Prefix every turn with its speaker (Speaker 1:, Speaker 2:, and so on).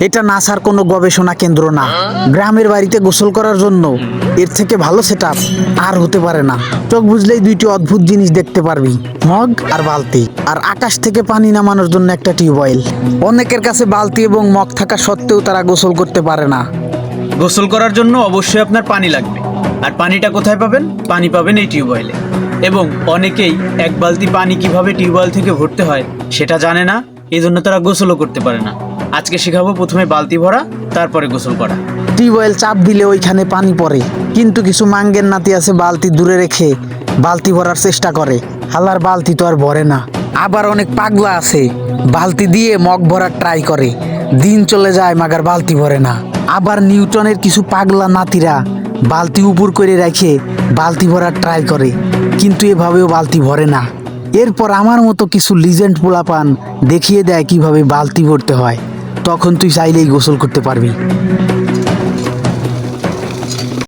Speaker 1: এটা নাসার কোনো গবেষণা কেন্দ্র না। গ্রামের বাড়িতে গোসল করার জন্য এর থেকে ভালো সেটআপ আর হতে পারে না। চোখ বুঝলেই দুইটি অদ্ভুত জিনিস দেখতে পারবি, মগ আর বালতি, আর আকাশ থেকে পানি নামানোর জন্য একটা টিউবওয়েল। অনেকের কাছে বালতি এবং মগ থাকা সত্ত্বেও তারা গোসল করতে পারে না।
Speaker 2: গোসল করার জন্য অবশ্যই আপনার পানি লাগবে। আর পানিটা কোথায় পাবেন? পানি পাবেন এই টিউবওয়েলে। এবং অনেকেই এক বালতি পানি কিভাবে টিউবওয়েল থেকে ভরতে হয় সেটা জানে না, এই জন্য তারা গোসলও করতে পারে না। আজকে শেখাবো প্রথমে বালতি ভরা, তারপরে গোসল করা।
Speaker 1: টিউবওয়েল চাপ দিলে ওইখানে পানি পড়ে, কিন্তু কিছু মাঙ্গের নাতি আছে বালতি দূরে রেখে বালতি ভরার চেষ্টা করে। হালার বালতি তো আর ভরে না। আবার অনেক পাগলা আছে বালতি দিয়ে মগ ভরার ট্রাই করে, দিন চলে যায় মাগার বালতি ভরে না। আবার নিউটনের কিছু পাগলা নাতিরা বালতি উপর করে রেখে বালতি ভরার ট্রাই করে, কিন্তু এভাবেও বালতি ভরে না। এরপর আমার মতো কিছু লিজেন্ড পোলাপান দেখিয়ে দেয় কিভাবে বালতি ভরতে হয়, তখন তুই চাইলেই গোসল করতে পারবি।